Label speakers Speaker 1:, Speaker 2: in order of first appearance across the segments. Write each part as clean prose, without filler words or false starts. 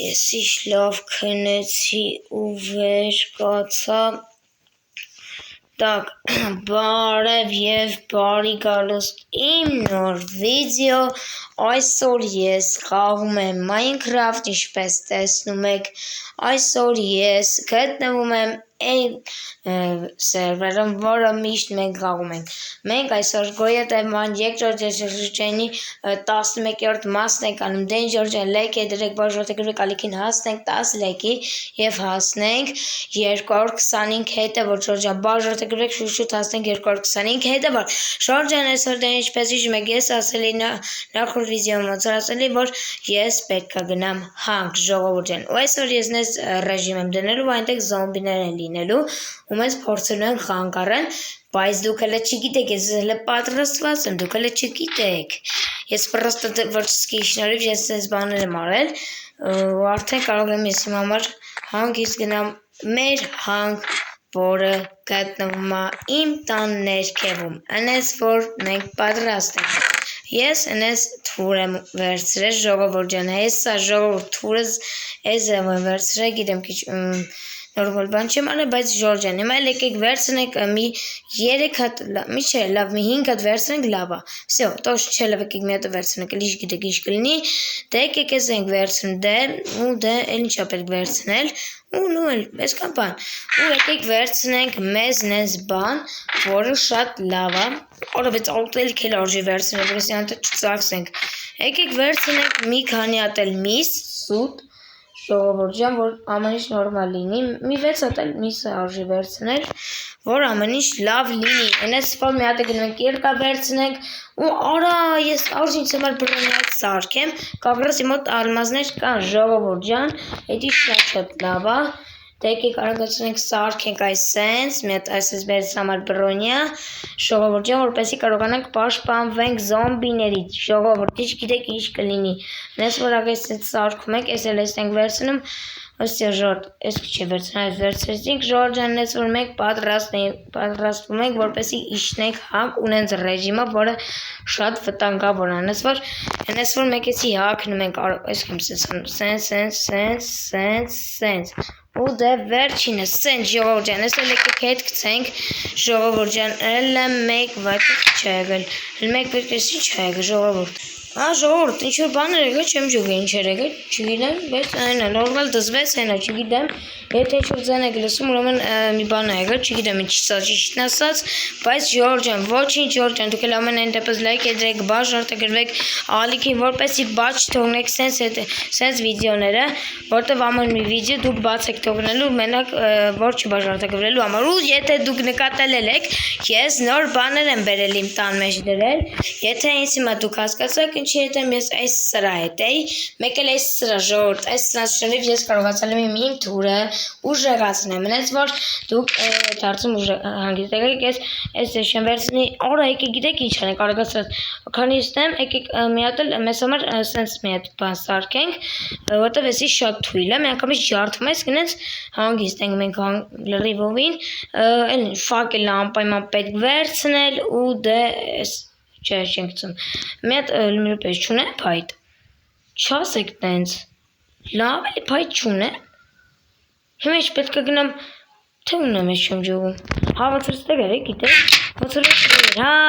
Speaker 1: Ես ինչ լավ քնեցի ու վեր կացա։ Так, բարև եւ բարի գալուստ իմ նոր վիդեո։ Այսօր ես խաղում եմ Minecraft, ինչպես տեսնում եք, այսօր ես գտնվում եմ այն սերվերում, որը միշտ մենք խաղում ենք։ Մենք այսօր գոյատևման երկրորդ շրջանի 11-րդ մասն ենք անում։ Դեն Ջորջան լայք է դրեք, բաժանեք ալիքին հասնենք 10 լայքի եւ հասնենք 225 հետևոր Ջորջան բաժանեք շուտ հասնենք 225 հետևոր Ջորջան այսօր դե ինչպես հիշում եք ես ասել էի նախորդ վիդեոում ասել էի որ ես պետք է գնամ հանք ժողովուրդ ջան ու այսօր ես նես ռեժիմ եմ դնելու այնտեղ զոմբիներ են լինելու ու մենք փորձելու ենք հանք առնել բայց դուք հələ չգիտեք ես հələ պատրաստված եմ դուք հələ չգիտեք ես պրոստը որսկի շնորհիվ ես այս բաներ եմ արել ու արդեն կարող եմ ես իմ համար հանքից գնամ մեր հանք որը գտնվում է իմ տան ներքևում այնպես որ մենք պատրաստ ենք ես այնպես թուր եմ վերցրել ժողովուրդ ջան հեսա ժողովուրդ թուրս ես եմ վերցրել գիտեմ քիչ նորմալ բան չեմ արել բայց Ջորջան հիմա եկեք վերցնենք մի 3 հատ մի չէ լավ մի 5 հատ վերցնենք լավ է всё տոշ չէ լավ եկեք մի հատ վերցնենք լիշ գիտեք ինչ կլինի դե եկեք ես ենք վերցնում դե ու դե էլ ինչա պետք վերցնել ու նու էլ այսքան բան ու եկեք վերցնենք մեզ նես բան որը շատ լավ է որովհետեւ ալտել քել արժի վերցնել որպես անտը չծախսենք եկեք վերցնենք մի քանի հատ էլ միս սուտ ժողովուրդ ջան որ ամեն ինչ նորմալ լինի մի 6 հատ էլ միսը արժի վերցնել որ ամեն ինչ լավ լինի այնպես որ մի հատ գնանք երկա վերցնենք ու արա ես արժի ինձ համար բրոնյակ սարքեմ կագրասի մոտ ալմազներ կան ժողովուրդ ջան էդի շատ լավ է դե եկեք արագացնենք սարքենք այս սենց մի հատ այսպես բերես համար բրոնյա ժողովուրդ ջան որպեսզի կարողանանք պաշտպանվենք զոմբիներից ժողովուրդ ինչ գիտեք ինչ կլինի նես որ ագես սարքում եք ես էլ ես ենք վերցնում ըստ ժորդ ես չի վերցնել վերցրեցինք Ջորջան նես որ մենք պատրաստվում ենք որպեսզի իջնենք հանք ունենց ռեժիմը որը շատ վտանգավոր է նես որ մենք էսի հակնում ենք այսքան սենց ու դե վերջինը սենց ժողովուրդ ջան ես էլ եկեք հետ գցենք ժողովուրդ ջան էլ մեկ վայր չի եղել մեկ վայր չի եղել ժողովուրդ ժողովուրդ ինչ որ բաներ եղել չեմ ջոգի ինչ եղել չգիտեմ բայց այն է նորմալ դզվեց այն է չգիտեմ եթե ինչ որ ձեն եք լսում ուրեմն մի բան է եղել չգիտեմ ինչ ճիշտն ասած բայց Ջորջան ոչինչ Ջորջան դուք էլ ամենայն դեպս լայք դրեք բաժանեք ալիքին որպեսզի բաց չթողնեք սենց վիդեոները որտեվ ամեն մի վիդեո դուք բաց եք թողնելու մենակ որ չբաժանեք համար ու եթե դուք նկատել եք ես նոր բաներ եմ բերել իմ տան մեջ դրել եթե ինձ հիմա դուք հասկացաք ինչի հետ եմ ես այս սրա հետ էի մեկ էլ այս սրա ժողովուրդ այս սրանով ես կարողացել եմ իմ թուրը ուժեղացնեմ այնպես որ դուք դարձում հանգստեք ես շեմ վերցնի արա եկեք գիտեք ինչ անենք արագացրած քանի ստեմ եկեք մի հատ էլ մեզ համար սենց մի հատ բան սարքենք որտեվ էսի շատ թույլ է մի անգամից ջարդում ես գնաց հանգիստ ենք մենք լրիվովին այն ֆակելը անպայման պետք վերցնել ու դե չէ չենք ծում մի հատ պես չունեմ փայտ չասեք տենց լավ էլի փայտ չունեմ հիմա ինչ պետք է գնամ թե ունեմ ես չեմ ջողում հավացրստեք է գիտեք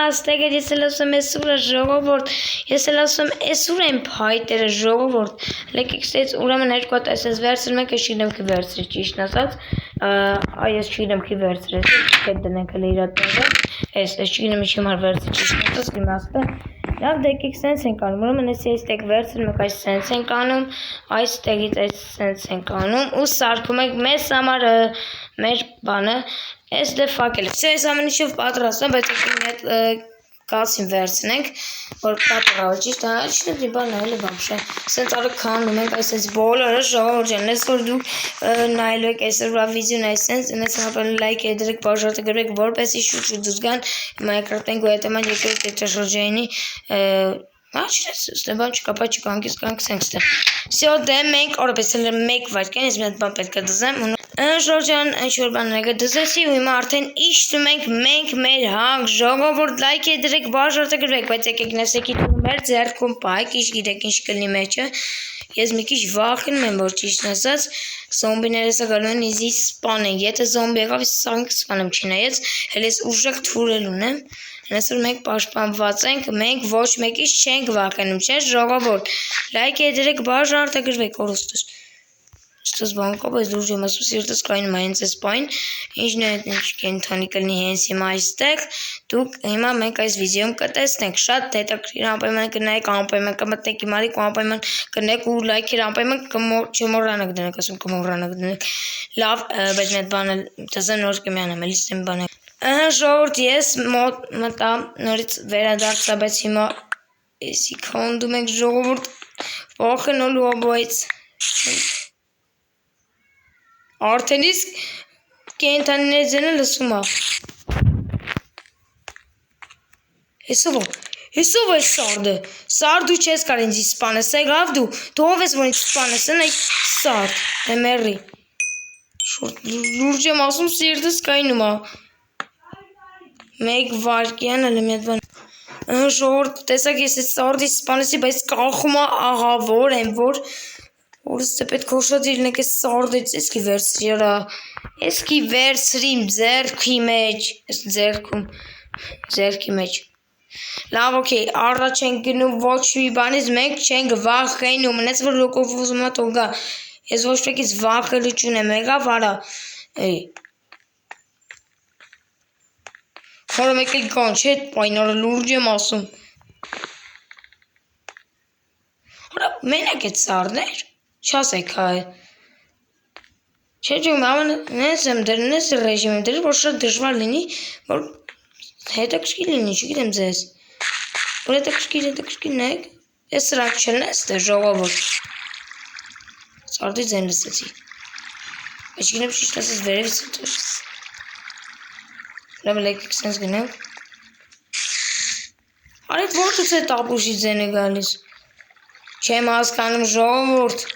Speaker 1: ստեգ ես էլ ասում ես ուրա ժողովուրդ ես էլ ասում ես ուր են փայտերը ժողովուրդ լեկեք ստեց ուրեմն երկու հատ այսպես վերցնում եք ես չգիտեմ քի վերցրի ճիշտ ասած այս չգիտեմ քի վերցրեց հետ դնենք հələ իրատները ես չգիտեմ ինչի համար վերցրի ճիշտ ասած իմաստը լավ դե եկեք սենց ենք անում ուրեմն ես այստեղ վերցնում եք այս սենց ենք անում այստեղից այս սենց ենք անում ու սարքում եք մեզ համար մեր բանը ես դե ֆակել ես ամեն ինչով պատրաստ եմ բայց եկեք մի հատ կասին վերցնենք որ կապրալ ճիշտ է բան այլ բամշե սենց արը քանում ենք այսպես բոլորը ժողովուրդ ջան ես որ դուք նայելու եք այսօրվա վիդեոն այսպես ինձ համար լայք դրեք բաժանեք որպեսզի շուտ դուք գան Minecraft-ին գոյատևման երկրորդ շրջանի Ստեբան չկապա չկանգից կանգսենք ստե Всё դե մենք օրպես էլ մեկ վայրկյան ես մի հատ բան պետք է դզեմ Ջորջան ինչ-որ բաներ դզեցի ու հիմա արդեն իջնում ենք մենք մեր հանք ժողովուրդ լայք դրեք բաժանեք բայց եկեք նեսեք մեր ձեռքում պայք ինչ գիտեք ինչ կլինի մեջը ես մի քիչ վախենում եմ, որ ճիշտն ասած, զոմբիները սա գալու են ինձ սպանեն։ Եթե զոմբի եկավ, ես սանք սպանեմ, չնայած հենց ես ուժեղ թուրել ունեմ։ Հենց որ մենք պաշտպանված ենք, մենք ոչ մեկից չենք վախենում, չէ՞ ժողովուրդ։ Լայք դրեք, բաժանորդագրվեք օրոստուս։ Ստուս բանկով այս դուրս եմ ասում սիրտս կայնում է հենց այս պայն, ինչն է ինչ կենթանի կլինի հենց հիմա այստեղ, դուք հիմա մենք այս վիդեոյում կտեսնենք, շատ հետաքրքիր անպայման կնայեք, անպայման կմտնեք իմալիք, անպայման կնեք ու լայքեր անպայման չմոռանաք դնեք, ասում կմոռանաք դնեք, լավ, բայց մի հատ բանը դասեմ նոր կմիանամ, էլի ստեմ բանը, ժողովուրդ ես մտա նորից վերադարձա, բայց հիմա էսի քանդում ենք ժողովուրդ, վախենալու abայց Արդեն իսկ կենթանիների ձենը լսում է։ Հեսով է սարդը։ Սարդ դու չես կար ինձ իսպանես, եղավ դու ով ես որ ինձ իսպանես, են այդ սարդ, մերի։ Լուրջ եմ ասում սիրտս կայնում է։ Մեկ վարկյան էլ մի հատ բան։ Ժողովուրդ, տեսակ ես այդ սարդի իսպանեսի, բայց կախում է աղավոր եմ, որ Որս պետք ուշադիր լինեք այս սարդից, եսքի վերցրի արա, եսքի վերցրիմ ձերքի մեջ, ես ձերքում, ձերքի մեջ, լավ ոքեյ, առաջ ենք գնում ոչ մի բանից, մենք չենք վախենում, նենց որ լոկով ուզում է թող գա, ես ոչ մեկից վախելու չունեմ, եղավ արա, խորը մեկ էլ կան, չէ պայնարը լուրջ եմ ասում, արա մենակ էտ սարդներ, չասեք հայ, չէ ջում ամեն նես եմ դրն ես ռեժիմ եմ դրի, որ շատ դժվար լինի, որ հետաքրքիր լինի, չգիտեմ ձեզ, որ հետաքրքիր նեք, ես սրանք չեն ես դե ժողովուրդ, սարդի ձեն լսեցի, բայց գինեմ շիշտ ասես վերևից հետո, լավ լայքեք սենց գնենք, արետ որտուց է տապուշի ձեն է գալիս, չեմ հասկանում ժողովուրդ,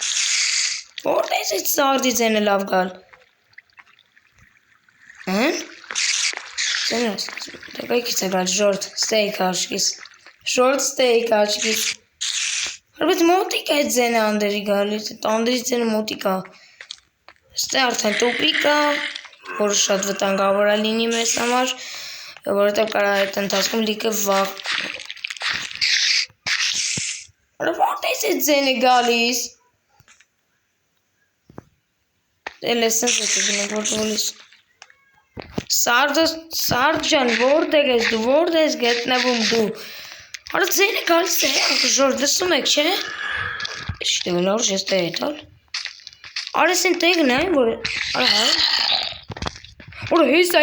Speaker 1: որտ ես այդ սարդի ձենը լավ գալ, հեն, ձենս, դակայքից է գալ ժորդ, ստեյք աչկիս, հարբեց մոտիկ այդ ձենը անդերի գալիս, անդերի ձենը մոտիկ է, ստե արդեն տոպիկ է, որը շատ վտանգավոր է լինի մեզ համար, որովհետև կարա այդ ընթացքում լիքը վաղ, որտ ես այդ ձենը գալիս, Էլ էսենց է կգնենք որ դուլիս Սարդ ջան, որտեղ ես դու, որտեղ ես գետնվում դու Արա ձենը գալիս է, ժոր, լսում եք, չէ Շտե լորջ ես տե հետալ Արա ես են տեղն այն, որ Արա հայ Արա հեսա,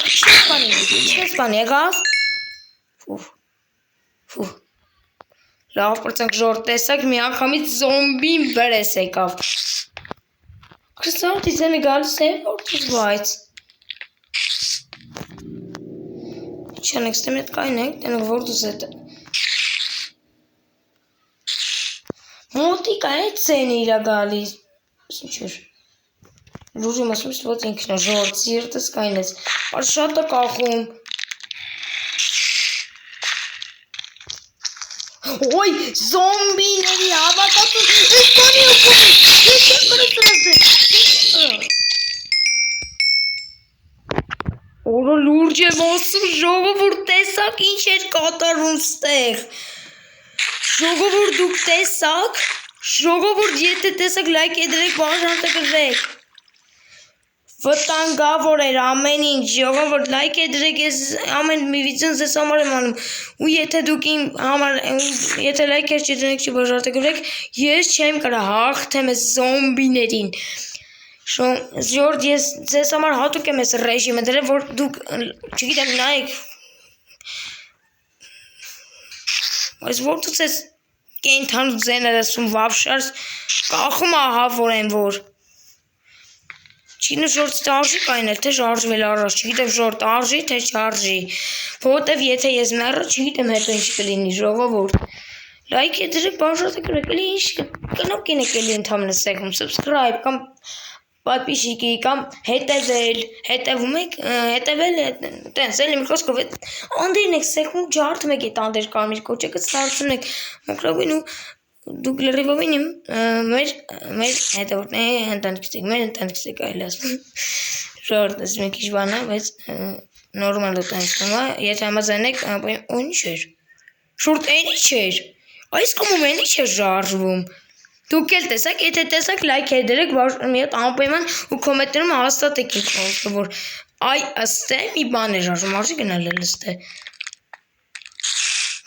Speaker 1: Չես բան եղավ Ֆու Լավ պրծանք ժոր, տեսակ մի անգամից զոմբին բրես եկավ Սարդի ձենը գալիս է, որտուց վայց Չանեք, ստեմ ետ կայն եք, տենեք որտուց էտ Մոտիկ այդ ձենը իրա գալիս Ինչեր Լուժում ասում ես ոտ ինքնա, ժորդ, սիրտս կայն ես Ար շատ է կախում Ոյ, զոմբիների հավատատուս, ես բանի Որը լուրջ եմ ասում, ժողովուրդ տեսակ ինչ էր կատարում ստեղ Ժողովուրդ դուք տեսակ, ժողովուրդ եթե տեսակ լայք եդրեք բաժանորդագրվեք Վտանգավոր էր ամեն ինչ, ժողովուրդ լայք եդրեք, ես ամեն մի վիդեոն ձեզ համար եմ անում ու եթե դուք իմ համար, եթե լայք էր չդրեք չբաժանորդագրվեք, ես չեմ կարա հաղթեմ ես զոմբիներին Ժորդ, ես ձեզ համար հատուկ եմ ես ռեժիմը դրել, որ դուք, չգիտեմ, նայեք Այս որտուց ես կենթանու ձեներ ասում վավշարս, կախում ահա որ են որ Չինը ժորդ արժի կայնել, թե շարժվել առաջ, չգիտեմ ժորդ արժի, թե չարժի Որտև եթե ես մեռը, չգիտեմ հետո ինչ կլինի, ժողովուրդ Լայք է դրեք բաժանորդագրվեք, էլի ինչ կնոք ենեք էլի ընդհամենը սեղում, subscribe կամ պատպիշիկի կամ հետևել, հետևում եք, հետևել, տենց էլի մի խոսքով անդերին եք սեղում ջարդում եք էտ անդեր կարմիր կոճեկը, ստարցում եք մոկրագույն ու դուք լրիվովին իմ մեր հետևորդների ընտանիքից եք այլ ասում։ Շորտ, ես մի քիչ բան է, բայց նորմալ ուտանիքում է, եթե համաձայնեք, ու ինչ էր։ Շորտ, այն ինչ էր։ Այս կոմում այն ինչ էր ժարժվում։ Դուք էլ տեսակ, եթե տեսակ լայք է դրեք, մի հատ անպայման ու կոմենտներում հաստատեք եք խոսքը, որ այ ըստ է մի բան է ժարժվում, արժի գնալ էլ ըստ է։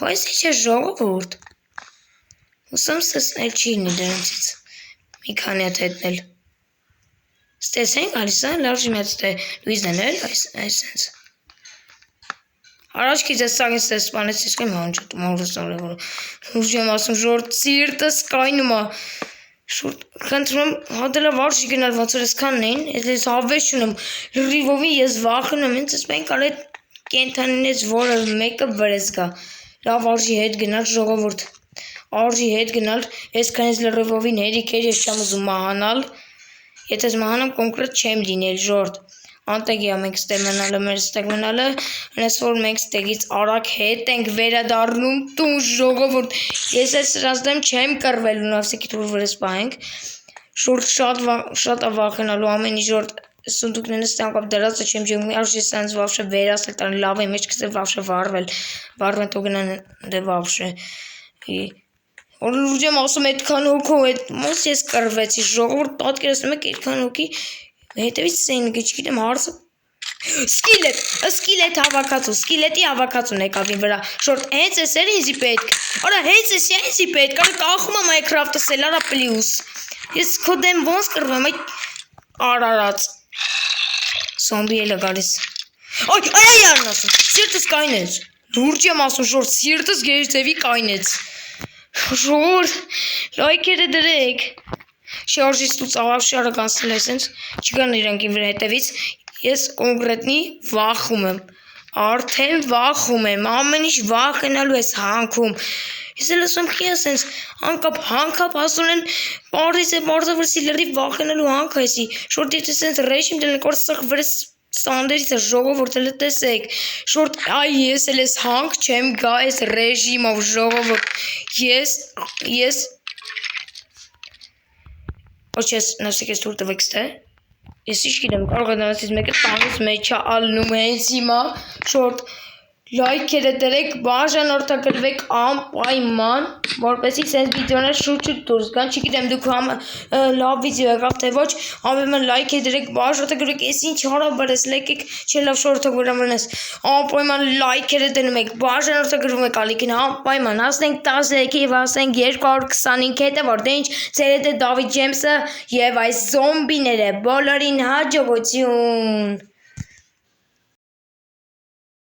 Speaker 1: Բայց ինչ է ժողովուրդ։ Ուսում ստես էլ չի լինի դրանցից, մի քանի հատ հետնել։ Ստես են գալիս է, լարժի մի հատ ստե լույզն էլ, այսենց։ Առաջքից ես սաղին ստես սպանեցիս կեմ հանջատում, ավորստան է, որ ուժ եմ ասում, ժորդ սիրտս կայնում է, շորդ, խնդրում եմ, հատելա վարժի գնալ, ոնց որ ես կանն էին, ես հավես չունեմ, լրիվովի ես վախնում եմ, ինձ ես մենք ալ այդ կենթանինից որը մեկը վրես գա, լավ արժի հետ գնալ ժողովուրդ, արժի հետ գնալ, ես կանից լրիվովին հերիք էր, ես չեմ ուզում մահանալ, եթե ես մահանամ կոնկրետ չեմ լինել ժորդ, անտեգի մենք ստեղ մնալը, մեր ստեղ մնալը, հնես որ մենք ստեղից արագ հետ ենք վերադառնում տուն ժողովուրդ, ես այս սրազդեմ չեմ կրվելու նավսեքի թուր վրես պահենք, շուրդ շատ ավախենալու ամենի ժորդ սունդուկներն ստեղ անկապ դրածը չեմ ջում, արժի սանց վավշը վերասել տան լավ է, մեջ կսել վավշը վարվեն տո գնան դե վավշը, որ լուրջ եմ ասում այդքան հոգով, այդ մոս ես կրվեցի, ժողովուրդ պատկերացնում եք այդքան հոգի հետևից սեն գիչգիտեմ հարցը սկիլետ հավաքացու, սկիլետի հավաքացուն եկավ իմ վրա, շորտ հենց ես էր ինձի պետք, արա հենց ես է ինձի պետք, արա կախում եմ Minecraft-ը սել, արա պլյուս, ես քո դեմ ոնց կրվեմ այդ արարած, սոմբի էլ է գալիս, այ արն ասում, սիրտս կայնեց, լուրջ եմ ասում շորտ, սիրտս գերձևի կայնեց, շորտ, լայքերը դրեք, շարժից դու ծավավշի արագանցել ես ինձ, չգան իրանք իմ վրա հետևից, ես կոնկրետնի վախում եմ, արդեն վախում եմ, ամեն ինչ վախենալու ես հանքում, ես էլ ասում խի ես ինձ, հանքապ ասում են, պարիս է մարզավրսի լրի վախենալու հանք այսի, շորտ եթե սենց ռեժիմ դելնեք, որ սխ վրես սանդերից է ժողովուրդ էլ տեսեք, շորտ այ ես էլ ես հանք չեմ գա ես ռեժիմով ժողովուրդ, ես Ոչ ես նասիկ ես թուր տվեք ստե, ես ինչ գիտեմ, կարող է նրանցից մեկը տանից մեջ է ալնում հենց հիմա, շորտ, լայքերը դրեք, բաժանորդագրվեք անպայման, որպեսի սենց վիդեոներ շուտ դուրս գան, չգիտեմ դուք լավ վիդեո եղավ թե ոչ, անպայման լայքեր դրեք, բաժանորդագրվեք, ես ինչ հարաբար ես, լեկեք, չէ լավ շորթող վրամրնես, անպայման լայքերը դնում եք, բաժանորդագրվում եք ալիքին, անպայման, հասնենք 13 և հասնենք 225 հետևորդ, ինչ ձեր հետ է Դավիթ Ջեյմսը և այս զոմբիները, բոլորին հաջողություն։